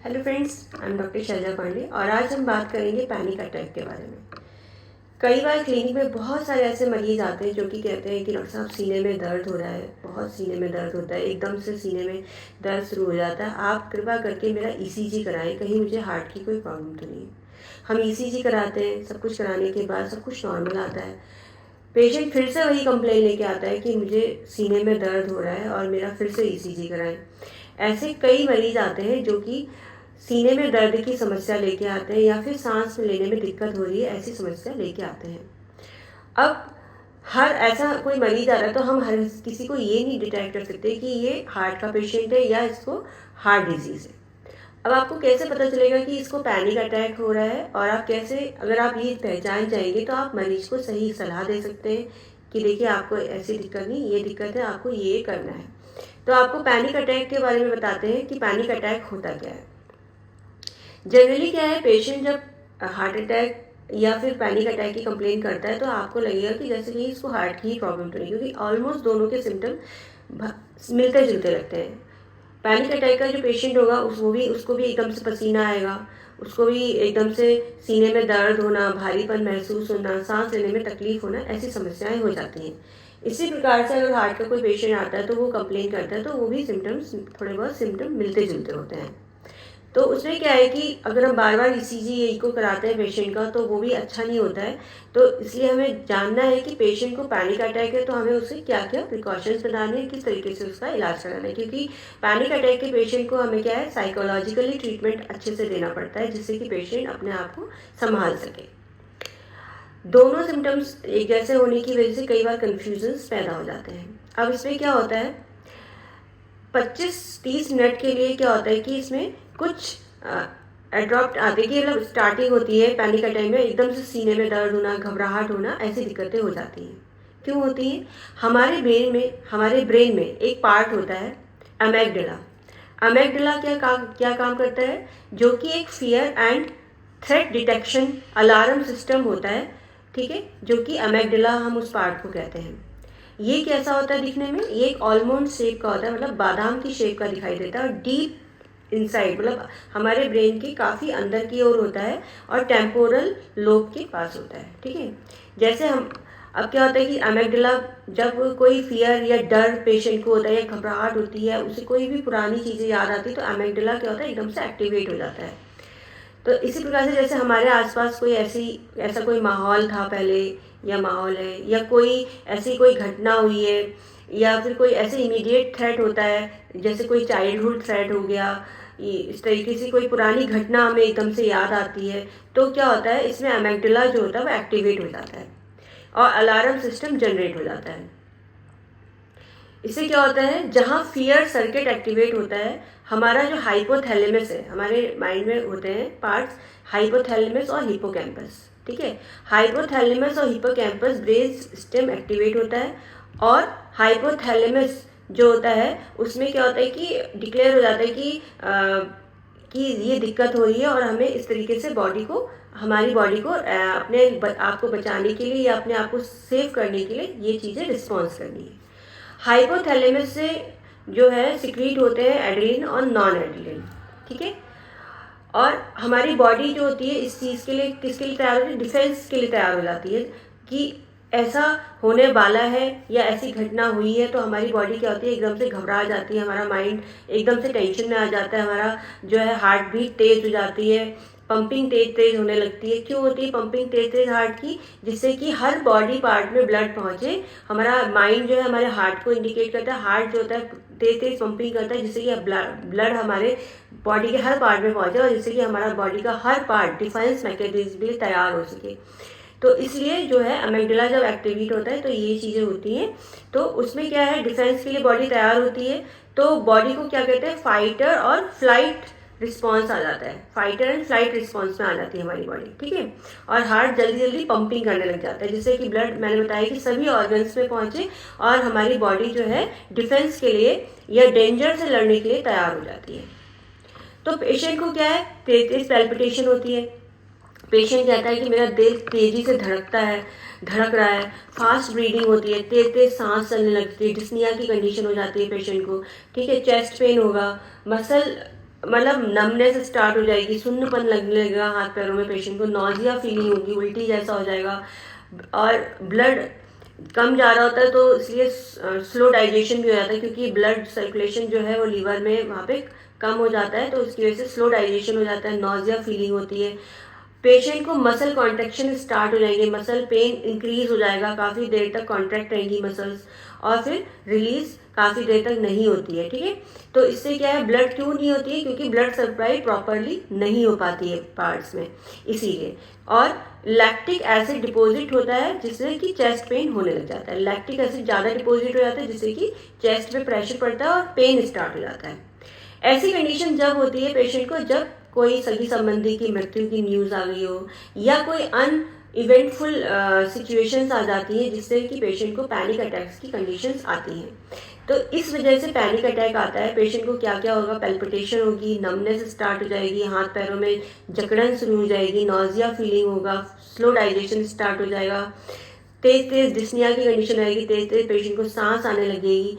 Hello friends, I am doctor Shailja Pandey और आज हम बात करेंगे पैनिक अटैक के बारे में। कई बार क्लिनिक में बहुत सारे ऐसे मरीज आते हैं जो कि कहते हैं कि डॉक्टर साहब सीने में दर्द हो रहा है, बहुत सीने में दर्द होता है, एकदम से सीने में दर्द शुरू हो जाता है, आप कृपा करके मेरा ईसीजी कराएं, कहीं मुझे हार्ट की कोई प्रॉब्लम तो नहीं है। हम ईसीजी कराते हैं, सब कुछ कराने के बाद सब कुछ नॉर्मल आता है। पेशेंट फिर से वही कंप्लेन लेके आता है कि मुझे सीने में दर्द हो रहा है और मेरा फिर से ईसीजी कराएं। ऐसे कई मरीज आते हैं जो कि सीने में दर्द की समस्या लेके आते हैं या फिर सांस लेने में दिक्कत हो रही है, ऐसी समस्या लेके आते हैं। अब हर ऐसा कोई मरीज आ रहा है तो हम हर किसी को ये नहीं डिटेक्ट कर सकते कि ये हार्ट का पेशेंट है या इसको हार्ट डिजीज़ है। अब आपको कैसे पता चलेगा कि इसको पैनिक अटैक हो रहा है, और आप कैसे, अगर आप ये पहचान जाएंगे तो आप मरीज को सही सलाह दे सकते हैं कि देखिए आपको ऐसी दिक्कत नहीं, ये दिक्कत है, आपको ये करना है। तो आपको पैनिक अटैक के बारे में बताते हैं कि पैनिक अटैक होता क्या है। जनरली क्या है, पेशेंट जब हार्ट अटैक या फिर पैनिक अटैक की कंप्लेन करता है तो आपको लगेगा कि जैसे कि इसको हार्ट की ही प्रॉब्लम तो नहीं, क्योंकि ऑलमोस्ट दोनों के सिम्टम मिलते जुलते लगते हैं। पैनिक अटैक का जो पेशेंट होगा उसको भी एकदम से पसीना आएगा, उसको भी एकदम से सीने में दर्द होना, भारीपन महसूस होना, सांस लेने में तकलीफ होना, ऐसी समस्याएं हो जाती हैं। इसी प्रकार से अगर हार्ट का कोई पेशेंट आता है तो वो कंप्लेन करता है तो वो भी सिम्टम्स, थोड़े बहुत सिम्टम मिलते जुलते होते हैं। तो उसमें क्या है कि अगर हम बार बार ईसीजी या ईको कराते हैं पेशेंट का तो वो भी अच्छा नहीं होता है। तो इसलिए हमें जानना है कि पेशेंट को पैनिक अटैक है तो हमें उससे क्या क्या प्रिकॉशंस बनाने हैं, किस तरीके से उसका इलाज कराना है, क्योंकि पैनिक अटैक के पेशेंट को हमें क्या है, साइकोलॉजिकली ट्रीटमेंट अच्छे से देना पड़ता है जिससे कि पेशेंट अपने आप को संभाल सके। दोनों सिम्टम्स एक जैसे होने की वजह से कई बार कन्फ्यूजन्स पैदा हो जाते हैं। अब इसमें क्या होता है, 25-30 मिनट के लिए क्या होता है कि इसमें कुछ एड्रॉप्ट आते कि मतलब स्टार्टिंग होती है पैनिक अटैक में, एकदम से सीने में दर्द होना, घबराहट होना, ऐसी दिक्कतें हो जाती हैं। क्यों होती हैं? हमारे ब्रेन में एक पार्ट होता है अमेगडाला। अमेगडाला क्या काम करता है, जो कि एक fear and threat detection alarm system होता है, ठीक है, जो कि अमेगडाला हम उस पार्ट को कहते हैं। ये कैसा होता है दिखने में, ये एक ऑलमोंड शेप का होता है, मतलब बादाम की शेप का दिखाई देता है और डीप इनसाइड, मतलब हमारे ब्रेन के काफ़ी अंदर की ओर होता है और टेम्पोरल लोब के पास होता है, ठीक है। जैसे हम अब क्या होता है कि अमेगडाला, जब कोई फियर या डर पेशेंट को होता है या घबराहट होती है, उसे कोई भी पुरानी चीज़ें याद आती है तो अमेगडाला क्या होता है, एकदम से एक्टिवेट हो जाता है। तो इसी प्रकार से जैसे हमारे आसपास कोई ऐसा कोई माहौल था पहले या माहौल है, या कोई ऐसी कोई घटना हुई है, या फिर कोई ऐसे इमीडिएट थ्रेट होता है, जैसे कोई चाइल्डहुड थ्रेट हो गया, इस तरीके से कोई पुरानी घटना हमें एकदम से याद आती है, तो क्या होता है, इसमें अमेगडाला जो होता है वो एक्टिवेट हो जाता है और अलार्म सिस्टम जनरेट हो जाता है। इससे क्या होता है, जहाँ फियर सर्किट एक्टिवेट होता है, हमारा जो हाइपोथैलेमस है, हमारे माइंड में होते हैं पार्ट्स हाइपोथैलेमस और हिपोकैम्पस, ठीक है। हाइपोथैलेमस और हिपोकैम्पस ब्रेन स्टेम एक्टिवेट होता है, और हाइपोथैलेमस जो होता है उसमें क्या होता है कि डिक्लेयर हो जाता है कि ये दिक्कत हो रही है और हमें इस तरीके से हमारी बॉडी को अपने आप को बचाने के लिए या अपने आप को सेव करने के लिए ये चीज़ें रिस्पॉन्स करनी है। हाइपोथैलेमस से जो है सिक्रीट होते हैं एड्रेनलिन और नॉन एड्रेनलिन, ठीक है। और हमारी बॉडी जो होती है इस चीज़ के लिए, किसके लिए तैयार होती है, डिफेंस के लिए तैयार हो जाती है कि ऐसा होने वाला है या ऐसी घटना हुई है, तो हमारी बॉडी क्या होती है, एकदम से घबरा जाती है, हमारा माइंड एकदम से टेंशन में आ जाता है, हमारा जो है हार्ट बीट तेज हो जाती है, पंपिंग तेज होने लगती है। क्यों होती है पंपिंग तेज हार्ट की? जिससे कि हर बॉडी पार्ट में ब्लड पहुंचे। हमारा माइंड जो है हमारे हार्ट को इंडिकेट करता है, हार्ट जो होता है तेज पंपिंग करता है जिससे कि ब्लड हमारे बॉडी के हर पार्ट में पहुंचे और जिससे कि हमारा बॉडी का हर पार्ट डिफेंस मैकेनिज्म के लिए तैयार हो सके। तो इसलिए जो है अमेगडाला जब एक्टिवेट होता है तो ये चीज़ें होती हैं। तो उसमें क्या है, डिफेंस के लिए बॉडी तैयार होती है, तो बॉडी को क्या कहते हैं, फाइटर और फ्लाइट रिस्पॉन्स आ जाता है, फाइटर एंड फ्लाइट रिस्पॉन्स में आ जाती है हमारी बॉडी, ठीक है। और हार्ट जल्दी जल्दी पंपिंग करने लग जाता है जिससे कि ब्लड, मैंने बताया कि सभी ऑर्गन्स में पहुंचे और हमारी बॉडी जो है डिफेंस के लिए या डेंजर से लड़ने के लिए तैयार हो जाती है। तो पेशेंट को क्या है, तेज पैल्पिटेशन होती है, पेशेंट कहता है कि मेरा दिल तेजी से धड़क रहा है, फास्ट ब्रीदिंग होती है, तेज सांस चलने लगती है, डिस्निया की कंडीशन हो जाती है पेशेंट को, ठीक है। चेस्ट पेन होगा, मसल मतलब नमनेस स्टार्ट हो जाएगी, सुन्नपन लगने लगेगा हाथ पैरों में, पेशेंट को नॉजिया फीलिंग होगी, उल्टी जैसा हो जाएगा, और ब्लड कम जा रहा होता है तो इसलिए स्लो डाइजेशन भी हो जाता है, क्योंकि ब्लड सर्कुलेशन जो है वो लीवर में वहाँ पे कम हो जाता है, तो उसकी वजह से स्लो डाइजेशन हो जाता है, नॉजिया फीलिंग होती है। पेशेंट को मसल कॉन्ट्रेक्शन स्टार्ट हो जाएंगे, मसल पेन इंक्रीज हो जाएगा, काफ़ी देर तक कॉन्ट्रैक्ट रहेंगी मसल्स, और फिर रिलीज काफ़ी देर तक नहीं होती है। ठीक है, तो इससे क्या है, ब्लड क्यों नहीं होती है, क्योंकि ब्लड सप्लाई प्रॉपरली नहीं हो पाती है पार्ट्स में, इसीलिए। और लैक्टिक एसिड डिपॉजिट होता है जिससे कि चेस्ट पेन होने लग जाता है, लैक्टिक एसिड ज़्यादा डिपॉजिट हो जाता है जिससे कि चेस्ट पे प्रेशर पड़ता है और पेन स्टार्ट हो जाता है। ऐसी कंडीशन जब होती है पेशेंट को, जब कोई सगी संबंधी की मृत्यु की न्यूज़ आ गई हो, या कोई अन इवेंटफुल सिचुएशंस आ जाती हैं जिससे कि पेशेंट को पैनिक अटैक्स की कंडीशंस आती हैं। तो इस वजह से पैनिक अटैक आता है, पेशेंट को क्या क्या होगा, पेल्पिटेशन होगी, नमनेस स्टार्ट हो जाएगी, हाथ पैरों में जकड़न शुरू हो जाएगी, नॉजिया फीलिंग होगा, स्लो डाइजेशन स्टार्ट हो जाएगा, तेज तेज डिस्निया की कंडीशन आएगी, तेज तेज पेशेंट को सांस आने लगेगी,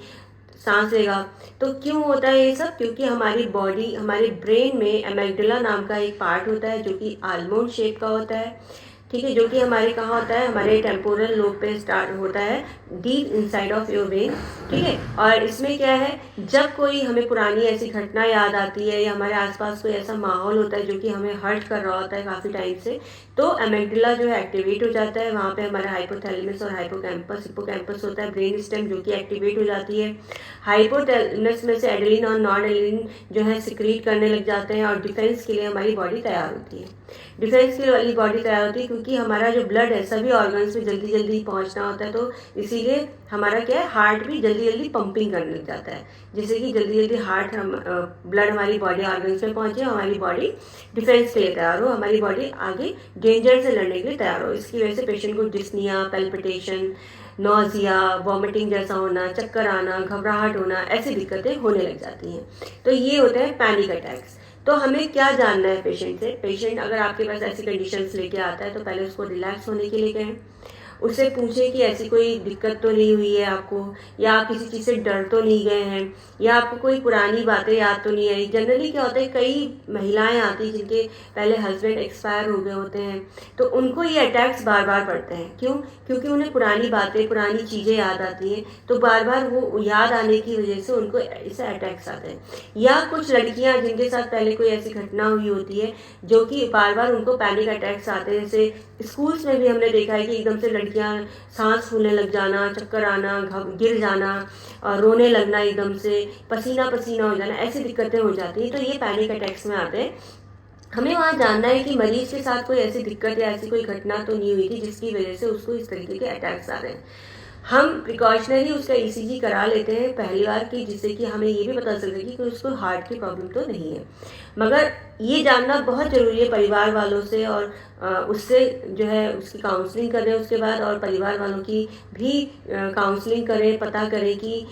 सांस लेगा। तो क्यों होता है ये सब, क्योंकि हमारी बॉडी, हमारे ब्रेन में एमेग्डला नाम का एक पार्ट होता है जो कि आलमंड शेप का होता है। ठीक है, जो कि हमारे कहाँ होता है, हमारे टेम्पोरल लोब पे स्टार्ट होता है, deep inside of your brain. ठीक है, और इसमें क्या है, जब कोई हमें पुरानी ऐसी घटना याद आती है या हमारे आसपास कोई ऐसा माहौल होता है जो कि हमें हर्ट कर रहा होता है काफ़ी टाइम से, तो एमेग्डला जो है एक्टिवेट हो जाता है, वहाँ पे हमारा हाइपोथैलेमस और हिप्पोकैम्पस होता है, ब्रेन स्टेम जो कि एक्टिवेट हो जाती है। हाइपोथैलेमस में से एडेलिन और नॉन एडेलिन जो है सिक्रीट करने लग जाते हैं, और डिफेंस के लिए हमारी बॉडी तैयार होती है। डिफेंस के लिए बॉडी तैयार होती है क्योंकि हमारा जो ब्लड है सभी ऑर्गन्स में जल्दी जल्दी पहुंचना होता है, तो इसीलिए हमारा क्या है, हार्ट भी जल्दी जल्दी पंपिंग करने लग जाता है, जिससे कि जल्दी जल्दी हार्ट ब्लड हमारी बॉडी ऑर्गन्स में पहुंचे, हमारी बॉडी डिफेंस के लिए तैयार हो, हमारी बॉडी आगे डेंजर से लड़ने के लिए तैयार हो। इसकी वजह से पेशेंट को डिस्निया, पेल्पिटेशन, नोजिया, वॉमिटिंग जैसा होना, चक्कर आना, घबराहट होना, ऐसी दिक्कतें होने लग जाती हैं। तो ये होते हैं पैनिक अटैक्स। तो हमें क्या जानना है पेशेंट से, पेशेंट अगर आपके पास ऐसी कंडीशंस लेके आता है तो पहले उसको रिलैक्स होने के लिए कहें, उससे पूछें कि ऐसी कोई दिक्कत तो नहीं हुई है आपको, या आप किसी चीज़ से डर तो नहीं गए हैं, या आपको कोई पुरानी बातें याद तो नहीं आई। जनरली क्या होता है, कई महिलाएं आती जिनके पहले हस्बैंड एक्सपायर हो गए होते हैं, तो उनको ये अटैक्स बार बार पड़ते हैं। क्यों? क्योंकि उन्हें पुरानी बातें, पुरानी चीज़ें याद आती हैं, तो बार बार वो याद आने की वजह से उनको इसे अटैक्स आते हैं। या कुछ लड़कियां जिनके साथ पहले कोई ऐसी घटना हुई होती है जो कि बार बार उनको पैनिक अटैक्स आते हैं, जैसे स्कूल्स में भी हमने देखा है कि एकदम से लड़कियां सांस फूलने लग जाना, चक्कर आना, गिर जाना, और रोने लगना, एकदम से पसीना पसीना हो जाना, ऐसी दिक्कतें हो जाती हैं। तो ये पैनिक अटैक्स में आते हैं। हमें वहाँ जानना है कि मरीज के साथ कोई ऐसी दिक्कत या ऐसी कोई घटना तो नहीं हुई थी जिसकी वजह से उसको इस तरीके के अटैक्स आ रहे हैं। हम प्रिकॉशनरी उसका ईसीजी करा लेते हैं पहली बार की, जिससे कि हमें ये भी पता चल सके कि उसको हार्ट की प्रॉब्लम तो नहीं है। मगर ये जानना बहुत ज़रूरी है परिवार वालों से, और उससे जो है उसकी काउंसलिंग करें उसके बाद, और परिवार वालों की भी काउंसलिंग करें, पता करें कि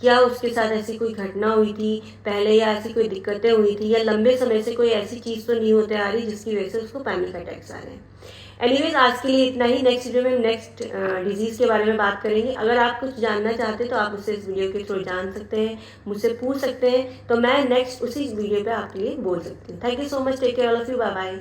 क्या उसके साथ ऐसी कोई घटना हुई थी पहले, या ऐसी कोई दिक्कतें हुई थी, या लंबे समय से कोई ऐसी चीज़ तो नहीं होते आ रही जिसकी वजह से उसको पैनिक अटैक्स आ रहे हैं। एनीवेज, आज के लिए इतना ही। नेक्स्ट वीडियो में नेक्स्ट डिजीज़ के बारे में बात करेंगे। अगर आप कुछ जानना चाहते हैं तो आप मुझसे इस वीडियो के थ्रू जान सकते हैं, मुझसे पूछ सकते हैं, तो मैं नेक्स्ट उसी वीडियो पे आपके लिए बोल सकती हूँ। Thank you so much, take care all of you, bye bye.